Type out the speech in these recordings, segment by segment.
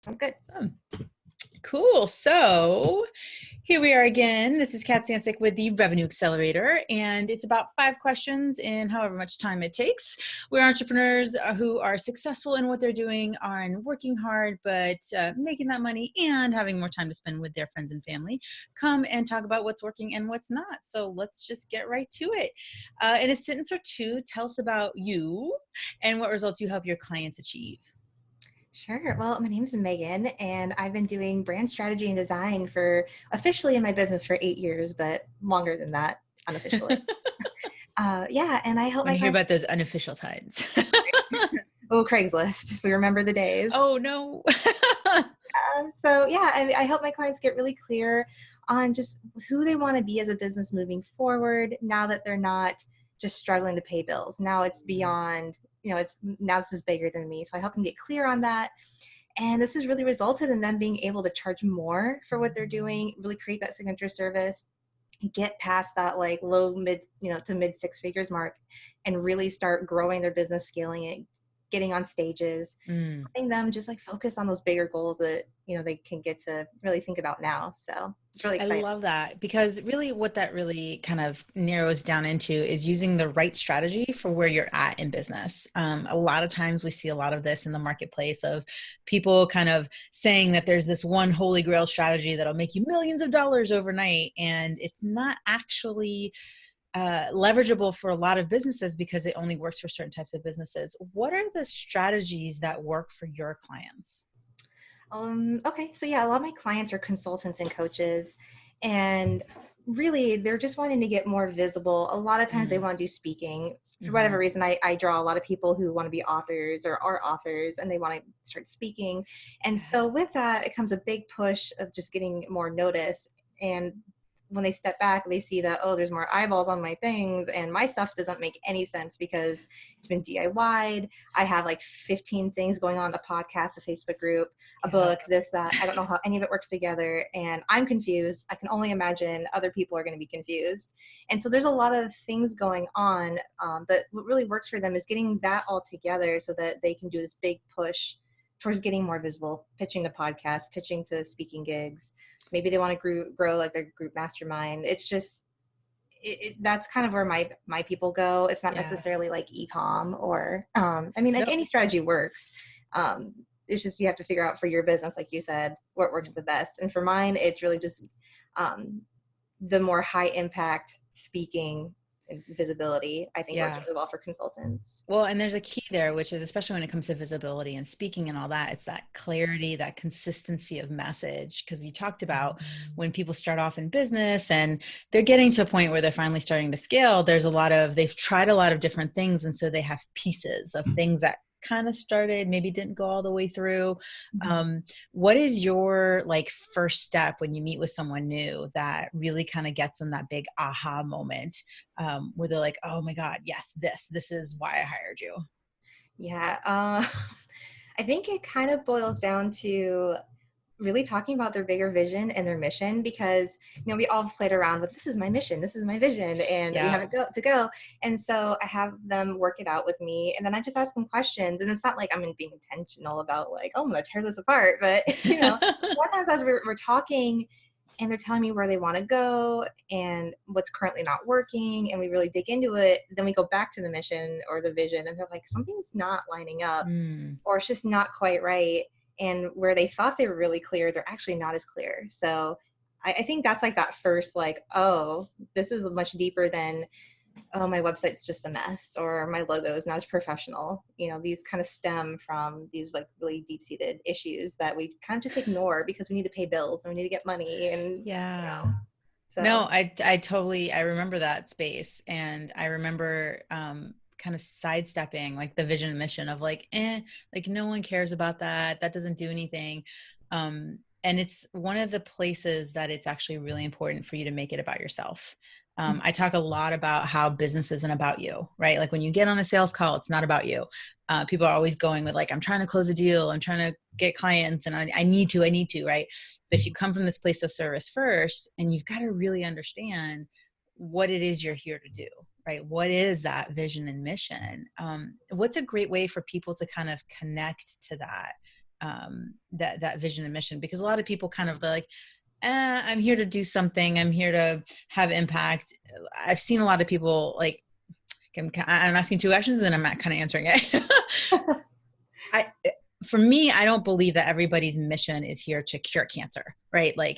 Sounds good. Cool. So here we are again. This is Kat Stancic with the Revenue Accelerator, and it's about 5 questions in however much time it takes. We're entrepreneurs who are successful in what they're doing, are working hard, but making that money and having more time to spend with their friends and family. Come and talk about what's working and what's not. So let's just get right to it. In a sentence or two, tell us about you and what results you help your clients achieve. Sure. Well, my name is Megan, and I've been doing brand strategy and design for officially in my business for 8 years, but longer than that unofficially. Yeah, and I help Want my to hear clients. about those unofficial times? Oh, Craigslist, if we remember the days. Oh, no. So yeah, I help my clients get really clear on just who they want to be as a business moving forward. Now that they're not just struggling to pay bills, now it's beyond. It's now this is bigger than me. So I help them get clear on that. And this has really resulted in them being able to charge more for what they're doing, really create that signature service, get past that like low mid, to mid 6 figures mark, and really start growing their business, scaling it, getting on stages, letting them just like focus on those bigger goals that, they can get to really think about now. So it's really I exciting. love that, because really what that really kind of narrows down into is using the right strategy for where you're at in business. A lot of times we see a lot of this in the marketplace of people kind of saying that there's this one holy grail strategy that'll make you millions of dollars overnight. And it's not actually leverageable for a lot of businesses because it only works for certain types of businesses. What are the strategies that work for your clients? Okay. So yeah, a lot of my clients are consultants and coaches, and really they're just wanting to get more visible. A lot of times they want to do speaking. For whatever Mm-hmm. reason, I draw a lot of people who want to be authors or are authors, and they want to start speaking. And so with that, it comes a big push of just getting more notice. And when they step back, they see that, oh, there's more eyeballs on my things, and my stuff doesn't make any sense because it's been DIY'd. I have like 15 things going on, a podcast, a Facebook group, a Yeah. book, this, that. I don't know how any of it works together, and I'm confused. I can only imagine other people are going to be confused. And so there's a lot of things going on, but what really works for them is getting that all together so that they can do this big push towards getting more visible, pitching to podcasts, pitching to speaking gigs. Maybe they want to grow like their group mastermind. It's just that's kind of where my people go. It's not Yeah. necessarily like e-com or I mean, like Nope. any strategy works. It's just you have to figure out for your business, like you said, what works the best. And for mine, it's really just um, the more high impact speaking and visibility, I think works Yeah. really well for consultants. Well, and there's a key there, which is especially when it comes to visibility and speaking and all that, it's that clarity, that consistency of message. Because you talked about when people start off in business and they're getting to a point where they're finally starting to scale, they've tried a lot of different things. And so they have pieces of things that kind of started, maybe didn't go all the way through. What is your like first step when you meet with someone new that really kind of gets them that big aha moment? Where they're like, oh my God, yes, this is why I hired you. Yeah. I think it kind of boils down to really talking about their bigger vision and their mission, because we all played around with, this is my mission, this is my vision, and we Yeah. have it to go. And so I have them work it out with me, and then I just ask them questions. And it's not like I'm being intentional about like, oh, I'm gonna tear this apart, but a lot of times as we're talking and they're telling me where they want to go and what's currently not working, and we really dig into it, then we go back to the mission or the vision, and they're like, something's not lining up, Mm. or it's just not quite right. And where they thought they were really clear, they're actually not as clear. So I think that's like that first, like, oh, this is much deeper than, oh, my website's just a mess, or my logo is not as professional. These kind of stem from these like really deep seated issues that we kind of just ignore because we need to pay bills and we need to get money. And, Yeah. No, so. I remember that space. And I remember kind of sidestepping like the vision and mission of like, like no one cares about that. That doesn't do anything. And it's one of the places that it's actually really important for you to make it about yourself. I talk a lot about how business isn't about you, right? Like when you get on a sales call, it's not about you. People are always going with like, I'm trying to close a deal. I'm trying to get clients and I need to, right? But if you come from this place of service first, and you've got to really understand what it is you're here to do, right? What is that vision and mission? What's a great way for people to kind of connect to that? that vision and mission, because a lot of people kind of like, I'm here to do something. I'm here to have impact. I've seen a lot of people like, I'm asking two questions and then I'm not kind of answering it. I, for me, I don't believe that everybody's mission is here to cure cancer, right? Like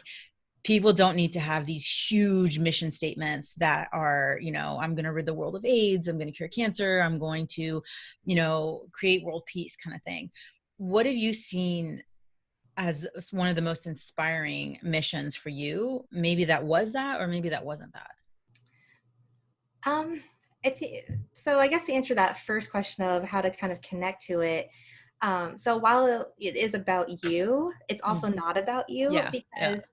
people don't need to have these huge mission statements that are, I'm going to rid the world of AIDS. I'm going to cure cancer. I'm going to, create world peace kind of thing. What have you seen as one of the most inspiring missions for you? Maybe that was that, or maybe that wasn't that. Um, so. I guess to answer that first question of how to kind of connect to it. So while it is about you, it's Mm. also not about you, Yeah. Yeah. because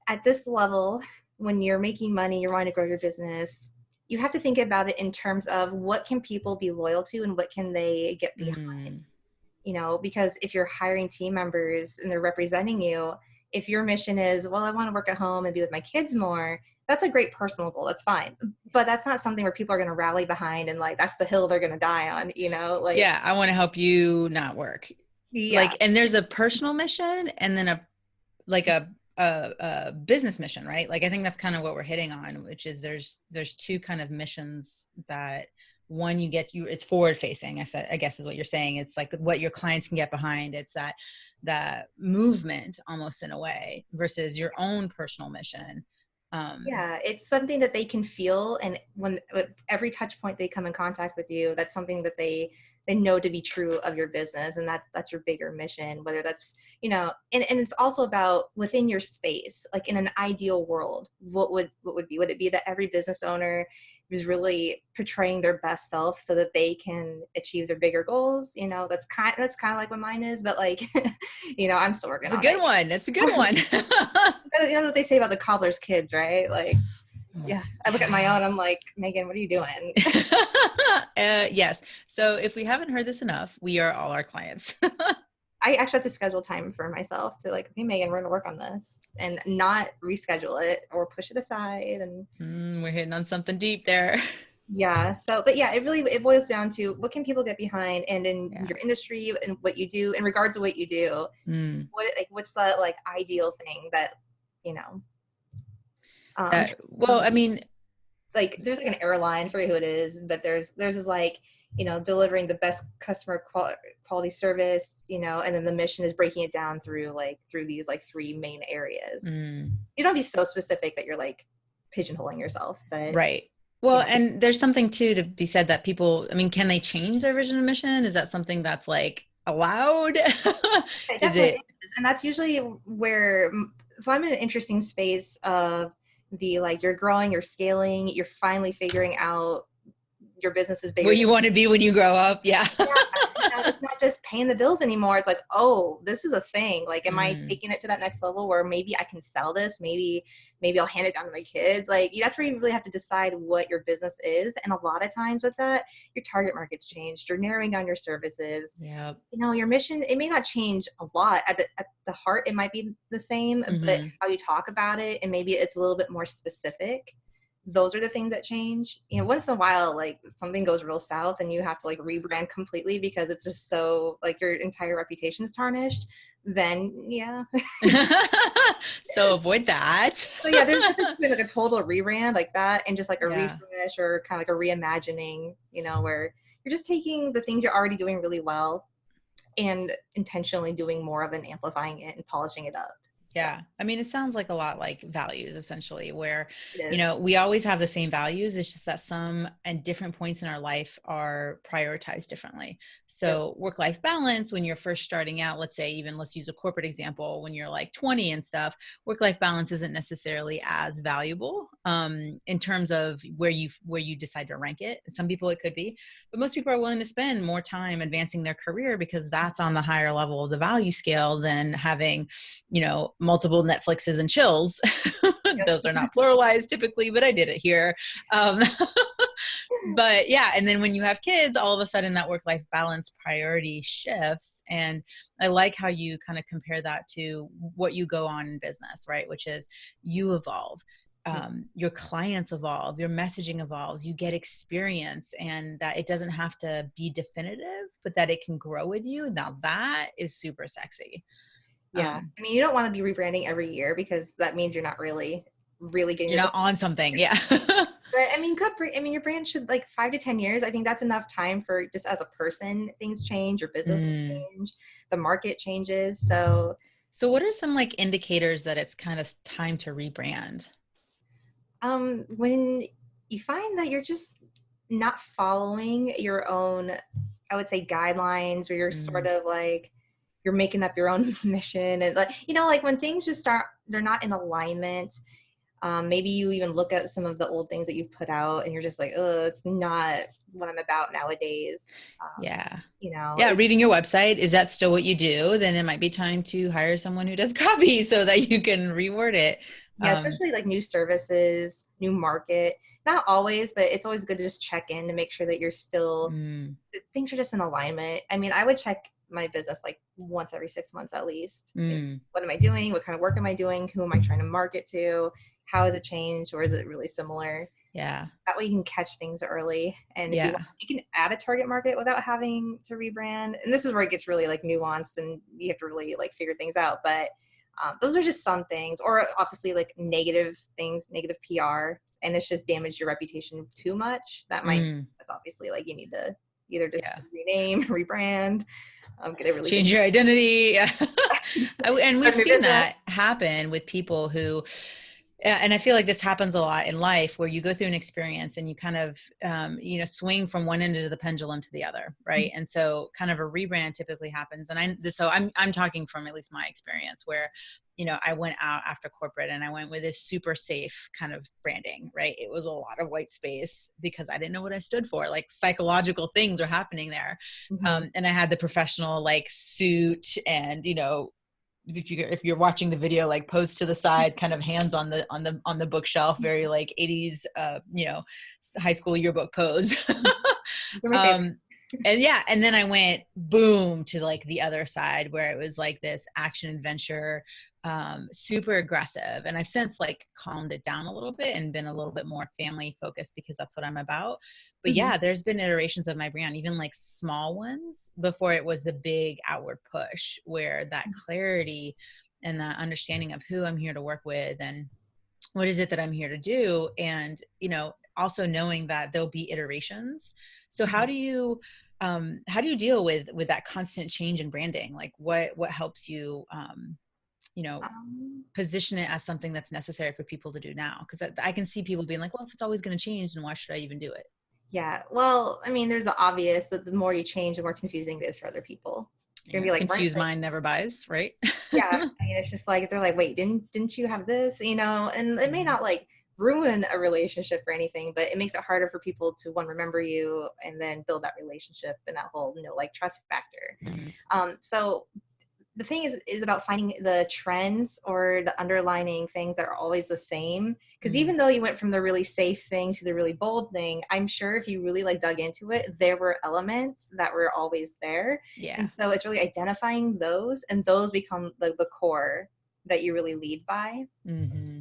at this level, when you're making money, you're wanting to grow your business, you have to think about it in terms of what can people be loyal to and what can they get behind. Mm. Because if you're hiring team members and they're representing you, if your mission is, well, I want to work at home and be with my kids more, that's a great personal goal. That's fine. But that's not something where people are going to rally behind and like, that's the hill they're going to die on, like, Yeah. I want to help you not work. yeah. Like, and there's a personal mission and then a business mission, right? Like, I think that's kind of what we're hitting on, which is there's two kind of missions that one it's forward facing. I guess is what you're saying. It's like what your clients can get behind. It's that movement almost in a way versus your own personal mission. Yeah, it's something that they can feel, and when every touch point they come in contact with you, that's something that they know to be true of your business, and that's your bigger mission. Whether that's and it's also about within your space. Like in an ideal world, would it be that every business owner is really portraying their best self so that they can achieve their bigger goals? That's kind of like what mine is, but like I'm still working It's a on good it. one. It's a good one. What they say about the cobbler's kids, right? Like, yeah, I look at my Yeah. own, I'm like, Megan, what are you doing? Yes. So if we haven't heard this enough, we are all our clients. I actually have to schedule time for myself to like, okay, Megan, we're gonna work on this and not reschedule it or push it aside. And We're hitting on something deep there. yeah, but yeah, it boils down to what can people get behind, and in Yeah. your industry and what you do in regards to what you do, Mm. what's the like ideal thing that you know I'm Well, I trying. mean, Like there's like an airline, I forget who it is, but there's is like delivering the best customer quality service, and then the mission is breaking it down through these like three main areas. mm, You don't be so specific that you're like pigeonholing yourself, but right. Well, you and there's something too to be said that people, I mean, can they change their vision and mission? Is that something that's like allowed? it Is definitely it? is, and that's usually where. So I'm in an interesting space of the like you're growing, you're scaling, you're finally figuring out your business is bigger What than. you want to be when you grow up? Yeah. Yeah, it's not just paying the bills anymore. It's like, oh, this is a thing. Like, am I Mm, taking it to that next level where maybe I can sell this? Maybe I'll hand it down to my kids. Like, that's where you really have to decide what your business is. And a lot of times with that, your target market's changed. You're narrowing down your services. yeah. Your mission, it may not change a lot at the heart. It might be the same, but Hmm. how you talk about it, and maybe it's a little bit more specific. Those are the things that change. Once in a while, like something goes real south and you have to like rebrand completely because it's just so like your entire reputation is tarnished. Then yeah. So avoid that. So yeah, there's a difference between like a total rebrand like that and just like a Yeah. refresh or kind of like a reimagining, where you're just taking the things you're already doing really well and intentionally doing more of it, amplifying it and polishing it up. So Yeah. I mean, it sounds like a lot like values essentially, where, it is. we always have the same values. It's just that some and different points in our life are prioritized differently. Yep. So work-life balance, when you're first starting out, let's say, even let's use a corporate example, when you're like 20 and stuff, work-life balance isn't necessarily as valuable in terms of where you decide to rank it. Some people it could be, but most people are willing to spend more time advancing their career because that's on the higher level of the value scale than having, multiple Netflixes and chills. Yep. Those are not pluralized typically, but I did it here. Um, but yeah, and then when you have kids, all of a sudden that work-life balance priority shifts. And I like how you kind of compare that to what you go on in business, right? Which is you evolve. your clients evolve, your messaging evolves, you get experience, and that it doesn't have to be definitive, but that it can grow with you. Now that is super sexy. Yeah. I mean, you don't want to be rebranding every year because that means you're not really getting You're your not brand. on something. Yeah. But I mean, your brand should like 5 to 10 years. I think that's enough time for just as a person, things change, your business will Mm. change, the market changes. So, So what are some like indicators that it's kind of time to rebrand? when you find that you're just not following your own, I would say, guidelines, or you're sort Mm. of like you're making up your own mission, and like like when things just start, they're not in alignment. Maybe you even look at some of the old things that you've put out, and you're just like, oh, it's not what I'm about nowadays. Yeah. You know, Yeah, it, reading your website, is that still what you do? Then it might be time to hire someone who does copy so that you can reword it. yeah, especially like new services, new market. Not always, but it's always good to just check in to make sure that you're still Mm, things are just in alignment. I mean, I would check my business like once every 6 months at least. mm, What am I doing? What kind of work am I doing? Who am I trying to market to? How has it changed, or is it really similar? yeah. That way you can catch things early. And if you Yeah. want, you can add a target market without having to rebrand. And this is where it gets really like nuanced and you have to really like figure things out. But those are just some things, or obviously like negative things, negative PR, and it's just damaged your reputation too much. Mm, That's obviously like you need to either just yeah. rename, rebrand, get it really Change figured your identity. just And we've start a new seen business. that happen with people who, and I feel like this happens a lot in life where you go through an experience and you kind of, swing from one end of the pendulum to the other. Right. And so kind of a rebrand typically happens. And I'm talking from at least my experience where, I went out after corporate and I went with this super safe kind of branding, right? It was a lot of white space because I didn't know what I stood for. Like psychological things are happening there. Mm-hmm. And I had the professional like suit and, if you're watching the video, like posed to the side, kind of hands on the bookshelf, very like 80s high school yearbook pose. They're my favorite. um and yeah, and then I went boom to like the other side where it was like this action adventure, super aggressive, and I've since like calmed it down a little bit and been a little bit more family focused because that's what I'm about. But Mm-hmm. yeah, there's been iterations of my brand, even like small ones, before it was the big outward push where that clarity and that understanding of who I'm here to work with and what is it that I'm here to do, and also knowing that there'll be iterations. So how do you deal with that constant change in branding? Like what helps you you know Um, position it as something that's necessary for people to do now? Because I can see people being like, well, if it's always going to change, then why should I even do it? Yeah. Well, I mean, there's the obvious that the more you change, the more confusing it is for other people. You're Yeah, gonna be like, confused mind never buys, right? yeah. I mean, it's just like they're like, wait, didn't you have this? And it may not like ruin a relationship or anything, but it makes it harder for people to one remember you and then build that relationship and that whole like trust factor. Mhm. So the thing is about finding the trends or the underlining things that are always the same, because Mhm. even though you went from the really safe thing to the really bold thing, I'm sure if you really like dug into it, there were elements that were always there. And Yeah. so it's really identifying those, and those become the core that you really lead by. Hmm.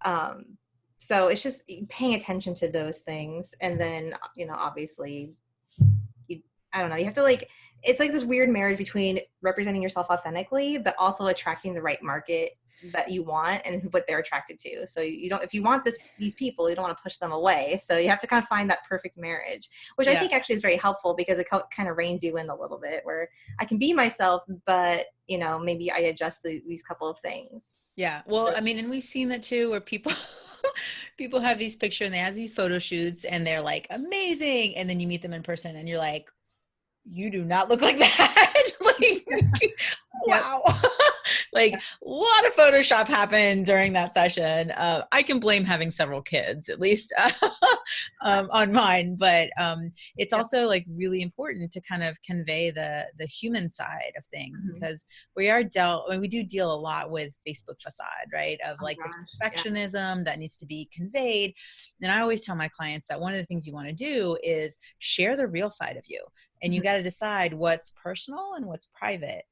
um so it's just paying attention to those things, and then obviously you I don't know, you have to like it's like this weird marriage between representing yourself authentically but also attracting the right market that you want and what they're attracted to. So you don't if you want these people, you don't want to push them away. So you have to kind of find that perfect marriage, which I Yeah. think actually is very helpful because it kind of reins you in a little bit where I can be myself, but maybe I adjust these couple of things. Yeah. Well, So I mean, and we've seen that too, where people people have these pictures and they have these photo shoots and they're like amazing, and then you meet them in person and you're like, you do not look like that. Like, yep. wow. Like a lot of Photoshop happened during that session. I can blame having several kids, at least on mine, but it's Yep. also like really important to kind of convey the human side of things, Mhm. because we do deal a lot with Facebook facade, right? Of Oh like this gosh. Yeah. perfectionism that needs to be conveyed. And I always tell my clients that one of the things you want to do is share the real side of you, and you Mhm. got to decide what's personal and what's private.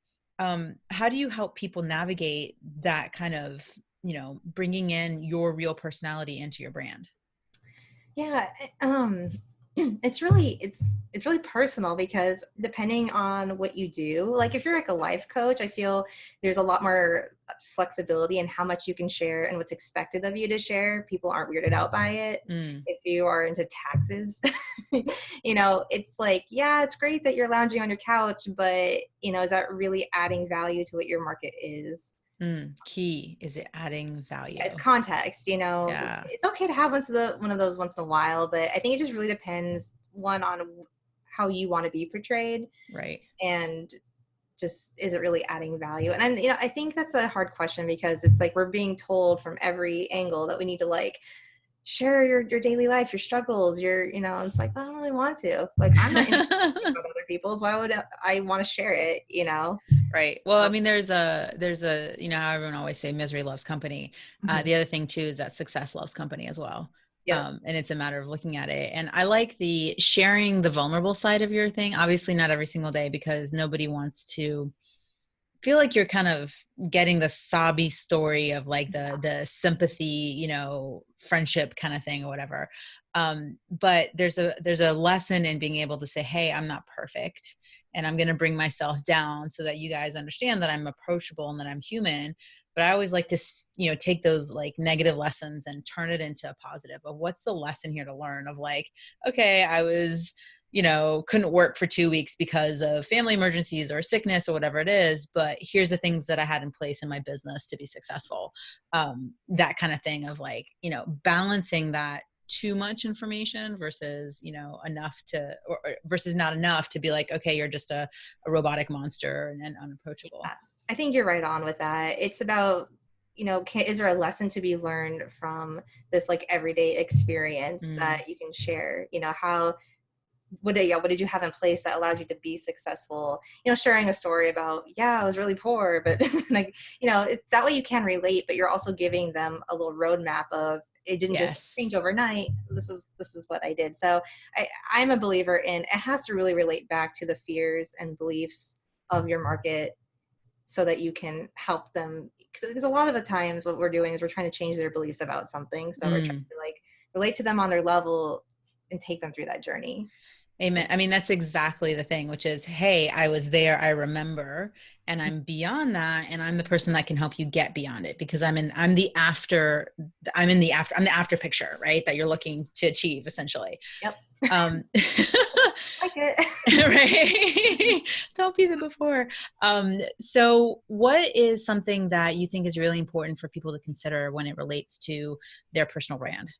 How do you help people navigate that kind of bringing in your real personality into your brand? Yeah, it's really personal because depending on what you do, like if you're like a life coach, I feel there's a lot more flexibility in how much you can share and what's expected of you to share. People aren't weirded out by it. Mm, If you are into taxes, it's like, yeah, it's great that you're lounging on your couch, but is that really adding value to what your market is? key. Is it adding It's value? context, Yeah. it's okay to have one of those once in a while, but I think it just really depends, one, on how you want to be portrayed, Right. and just, is it really adding value? And then, I think that's a hard question because it's like we're being told from every angle that we need to like share your daily life, your struggles, it's like, I don't really want to. Like, I'm not interested in about other people's. Why would I want to share it? Right. Well, I So, mean, there's a, how everyone always say misery loves company. mhm. The other thing too is that success loves company as well. Yep. And it's a matter of looking at it. And I like the sharing the vulnerable side of your thing. Obviously, not every single day because nobody wants to feel like you're kind of getting the sobby story of like the sympathy, friendship kind of thing or whatever. But there's a lesson in being able to say, hey, I'm not perfect, and I'm going to bring myself down so that you guys understand that I'm approachable and that I'm human. But I always like to take those like negative lessons and turn it into a positive of what's the lesson here to learn of like, okay, I was couldn't work for 2 weeks because of family emergencies or sickness or whatever it is. But here's the things that I had in place in my business to be successful. That kind of thing of like, balancing that too much information versus, enough to, or versus not enough to be like, okay, you're just a robotic monster and unapproachable. I think you're right on with that. It's about, is there a lesson to be learned from this like everyday experience Mm, that you can share? How, what did you have in place that allowed you to be successful? Sharing a story about, yeah, I was really poor, but like, that way you can relate, but you're also giving them a little roadmap of, it didn't just yes. change overnight. This is what I did. So I'm a believer in, it has to really relate back to the fears and beliefs of your market so that you can help them, because a lot of the times what we're doing is we're trying to change their beliefs about something, so we're trying Mm. to like relate to them on their level and take them through that journey. Amen. I mean, that's exactly the thing, which is, hey, I was there, I remember, and I'm beyond that, and I'm the person that can help you get beyond it because I'm the after picture, right? That you're looking to achieve essentially. Yep. Um, Like it. right. Don't be the before. So what is something that you think is really important for people to consider when it relates to their personal brand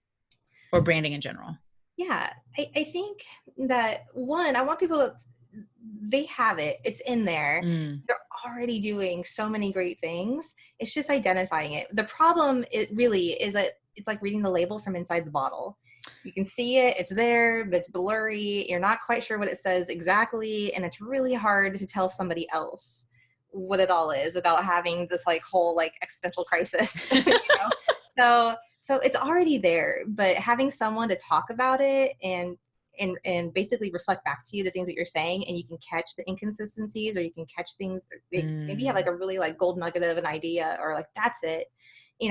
or branding in general? Yeah, I think that, one, I want people to, they have it, it's in there, Mm, they're already doing so many great things, it's just identifying it. The problem, it really is that it's like reading the label from inside the bottle. You can see it, it's there, but it's blurry, you're not quite sure what it says exactly, and it's really hard to tell somebody else what it all is without having this like whole like existential crisis. So it's already there, but having someone to talk about it and basically reflect back to you the things that you're saying, and you can catch the inconsistencies, or you can catch things, maybe you have like mm, a really like gold nugget of an idea, or like that's it.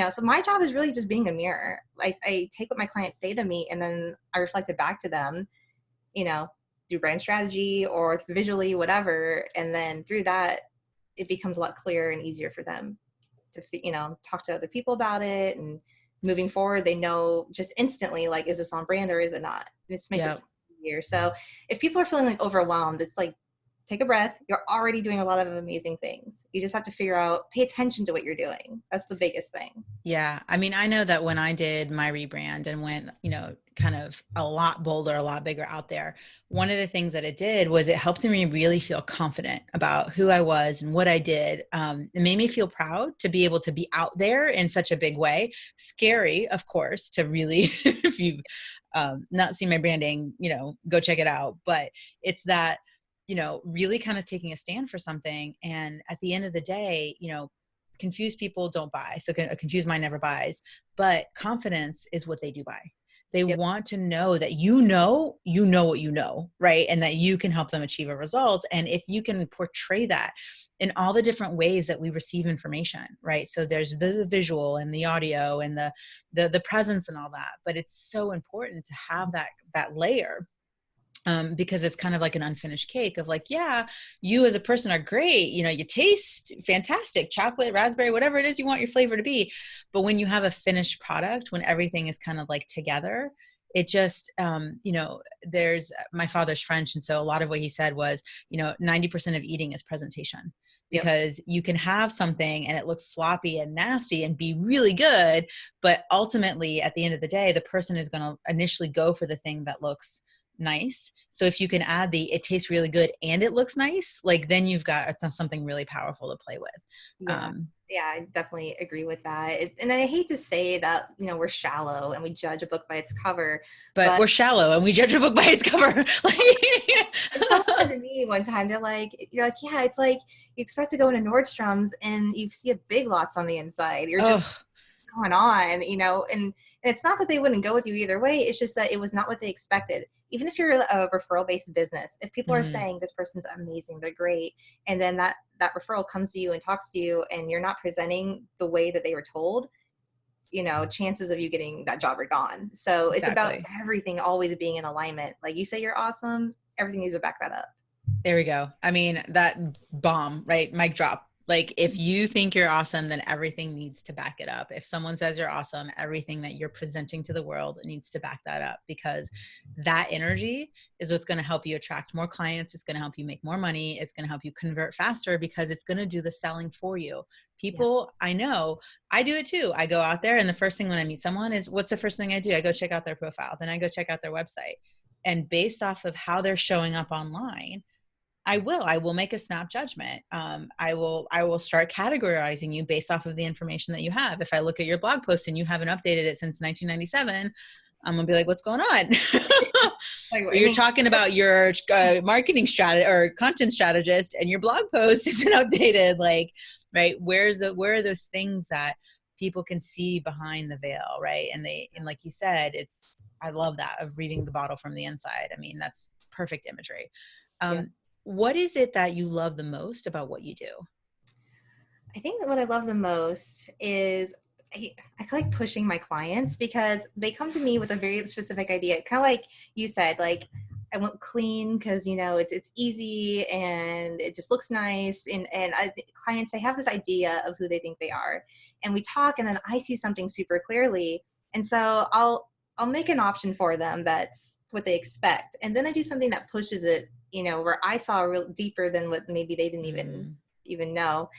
So my job is really just being a mirror. Like, I take what my clients say to me and then I reflect it back to them, you know do brand strategy or visually, whatever, and then through that it becomes a lot clearer and easier for them to talk to other people about it, and moving forward they know just instantly, like, is this on brand or is it not? It just makes it yeah. so easier. So if people are feeling like overwhelmed, it's like, take a breath, you're already doing a lot of amazing things, you just have to figure out, pay attention to what you're doing. That's the biggest thing. Yeah. I mean, I know that when I did my rebrand and went, kind of a lot bolder, a lot bigger out there, one of the things that it did was it helped me really feel confident about who I was and what I did. It made me feel proud to be able to be out there in such a big way. Scary, of course, to really, if you've not seen my branding, go check it out. But it's that, really kind of taking a stand for something. And at the end of the day, confused people don't buy. So a confused mind never buys, but confidence is what they do buy. They Yep. want to know that what you know, right? And that you can help them achieve a result. And if you can portray that in all the different ways that we receive information, right? So there's the visual and the audio and the presence and all that, but it's so important to have that layer, because it's kind of like an unfinished cake of like, yeah, you as a person are great. You know, you taste fantastic, chocolate, raspberry, whatever it is you want your flavor to be. But when you have a finished product, when everything is kind of like together, it just, there's my father's French. And so a lot of what he said was, 90% of eating is presentation, Yep. because you can have something and it looks sloppy and nasty and be really good. But ultimately, at the end of the day, the person is going to initially go for the thing that looks nice. So if you can add it tastes really good and it looks nice, like then you've got something really powerful to play with. Yeah. Um, Yeah, I definitely agree with that. And I hate to say that, we're shallow and we judge a book by its cover, but but we're shallow and we judge a book by its cover. someone said to me one time, you're like, yeah, it's like you expect to go into Nordstrom's and you see a Big Lots on the inside. You're just Oh, going on, and it's not that they wouldn't go with you either way. It's just that it was not what they expected. Even if you're a referral based business, if people are mm, saying this person's amazing, they're great, and then that referral comes to you and talks to you and you're not presenting the way that they were told, chances of you getting that job are gone. So it's about exactly. everything always being in alignment. Like you say you're awesome, everything needs to back that up. There we go. I mean, that bomb, right? Mic drop. Like, if you think you're awesome, then everything needs to back it up. If someone says you're awesome, everything that you're presenting to the world needs to back that up, because that energy is what's going to help you attract more clients. It's going to help you make more money. It's going to help you convert faster, because it's going to do the selling for you. Yeah. People, I know, I do it too. I go out there and the first thing when I meet someone is, what's the first thing I do? I go check out their profile. Then I go check out their website. And based off of how they're showing up online, I will make a snap judgment. I will start categorizing you based off of the information that you have. If I look at your blog post and you haven't updated it since 1997, I'm gonna be like, what's going on? Like, Or I you're mean, talking about your marketing strategy or content strategist, and your blog post isn't updated. Like, right? Where are those things that people can see behind the veil, right? And like you said, I love that, of reading the bottle from the inside. I mean, that's perfect imagery. yeah. What is it that you love the most about what you do? I think that what I love the most is I like pushing my clients because they come to me with a very specific idea. Kind of like you said, like I want clean because it's easy and it just looks nice. Clients, they have this idea of who they think they are, and we talk, and then I see something super clearly, and so I'll make an option for them that's what they expect, and then I do something that pushes it. Where I saw real deeper than what maybe they didn't Mm, even know.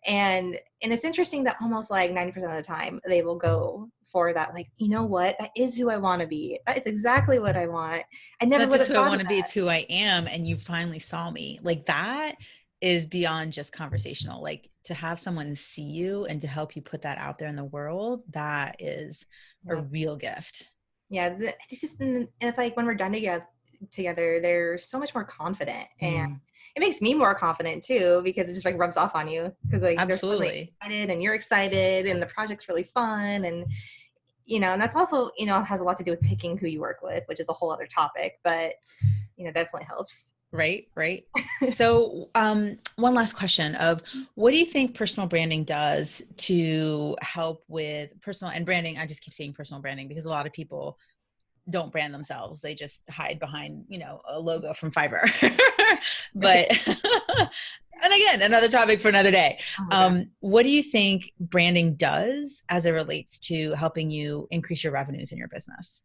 And it's interesting that almost like 90% of the time they will go for that, like, you know what, that is who I want to be, that is exactly what I want. I it's never not would just have who I thought want of to be, that. it's who I am. And you finally saw me. Like, that is beyond just conversational. Like, to have someone see you and to help you put that out there in the world, that is a Yeah. real gift. Yeah, it's just, and it's like when we're done together, they're so much more confident, and Mm, it makes me more confident too because it just like rubs off on you because like they're feeling absolutely. excited and you're excited and the project's really fun. And and that's also has a lot to do with picking who you work with, which is a whole other topic, but definitely helps. Right, right. So, one last question of, what do you think personal branding does to help with personal and branding? I just keep saying personal branding because a lot of people don't brand themselves. They just hide behind, a logo from Fiverr. Right. But, and again, another topic for another day. Oh my god. What do you think branding does as it relates to helping you increase your revenues in your business?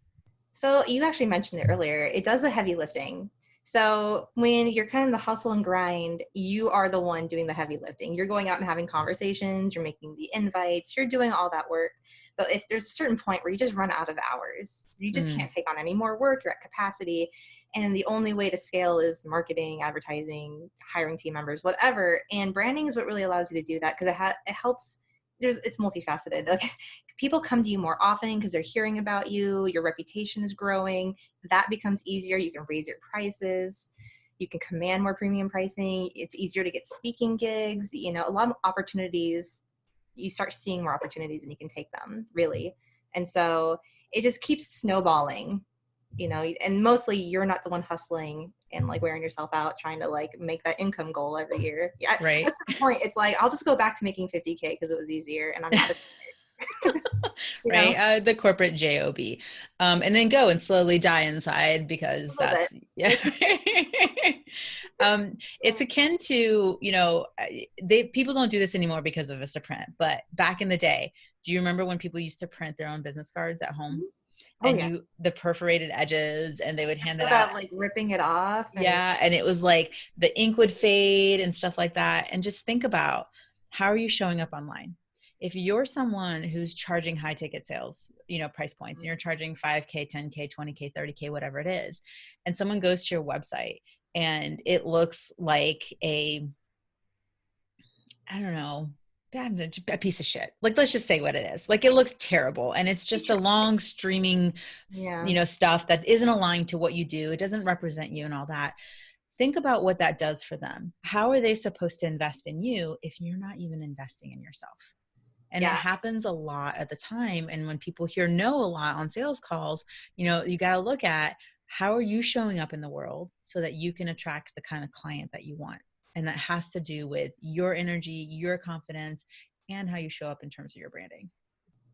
So you actually mentioned it earlier. It does the heavy lifting. So when you're kind of the hustle and grind, you are the one doing the heavy lifting. You're going out and having conversations, you're making the invites, you're doing all that work. But if there's a certain point where you just run out of hours, you just Mm, can't take on any more work, you're at capacity. And the only way to scale is marketing, advertising, hiring team members, whatever. And branding is what really allows you to do that because it helps. It's multifaceted. Like, people come to you more often because they're hearing about you, your reputation is growing, that becomes easier, you can raise your prices, you can command more premium pricing, it's easier to get speaking gigs, a lot of opportunities. You start seeing more opportunities and you can take them, really. And so it just keeps snowballing, and mostly you're not the one hustling and like wearing yourself out trying to like make that income goal every year. Yeah, Right. that's the point. It's like I'll just go back to making 50K because it was easier and I'm not a you know Right. The corporate job, and then go and slowly die inside a because little bit. that's, yeah. It's It's akin to, people don't do this anymore because of Vistaprint, but back in the day, do you remember when people used to print their own business cards at home? oh And yeah, the perforated edges, and they would hand that out. about like ripping it off and Yeah. And it was like the ink would fade and stuff like that. And just think about, how are you showing up online? If you're someone who's charging high ticket sales, price points, and you're charging 5K, 10K, 20K, 30K, whatever it is, and someone goes to your website and it looks like I don't know, a piece of shit. Like, let's just say what it is. Like, it looks terrible. And it's just a long streaming, yeah, stuff that isn't aligned to what you do. It doesn't represent you and all that. Think about what that does for them. How are they supposed to invest in you if you're not even investing in yourself? And it yeah, happens a lot at the time. And when people hear no a lot on sales calls, you got to look at, how are you showing up in the world so that you can attract the kind of client that you want? And that has to do with your energy, your confidence, and how you show up in terms of your branding.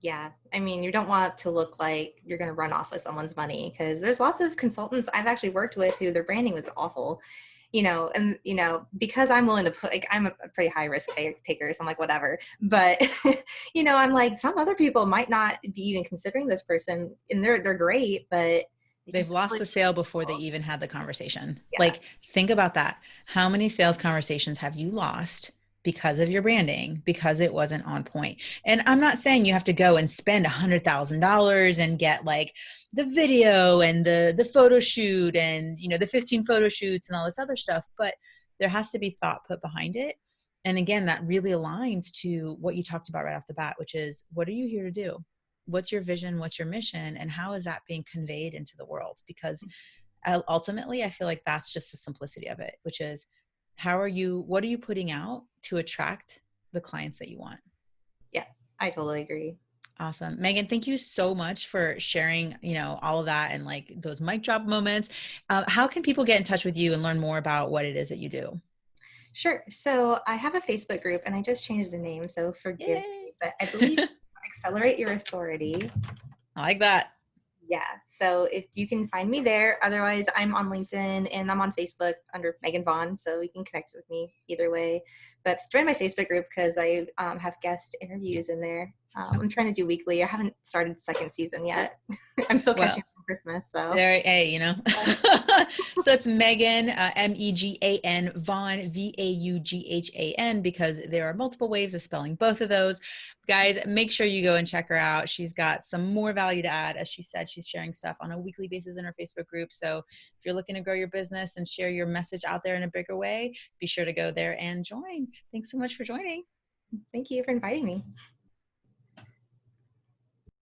yeah. I mean, you don't want to look like you're going to run off with someone's money because there's lots of consultants I've actually worked with who their branding was awful, and because I'm willing to put like I'm a pretty high risk taker, so I'm like whatever. But I'm like some other people might not be even considering this person, and they're great, but they They've just lost really, the sale before they even had the conversation. yeah, Like, think about that. How many sales conversations have you lost because of your branding, because it wasn't on point? And I'm not saying you have to go and spend $100,000 and get like the video and the photo shoot and, the 15 photo shoots and all this other stuff, but there has to be thought put behind it. And again, that really aligns to what you talked about right off the bat, which is, what are you here to do? What's your vision? What's your mission? And how is that being conveyed into the world? Because ultimately, I feel like that's just the simplicity of it, which is, what are you putting out to attract the clients that you want? yeah, I totally agree. Awesome. Megan, thank you so much for sharing, all of that and like those mic drop moments. How can people get in touch with you and learn more about what it is that you do? Sure. So I have a Facebook group and I just changed the name, so forgive Yay. me, but I believe Accelerate Your Authority. I like that. Yeah. So if you can find me there, otherwise I'm on LinkedIn and I'm on Facebook under Megan Vaughan. So you can connect with me either way. But join my Facebook group because I have guest interviews in there. I'm trying to do weekly. I haven't started second season yet. I'm still Well, catching up on Christmas. So there, hey, so it's Megan, Megan, Vaughan, Vaughan, because there are multiple ways of spelling both of those. Guys, make sure you go and check her out. She's got some more value to add. As she said, she's sharing stuff on a weekly basis in her Facebook group. So if you're looking to grow your business and share your message out there in a bigger way, be sure to go there and join. Thanks so much for joining. thank you for inviting me.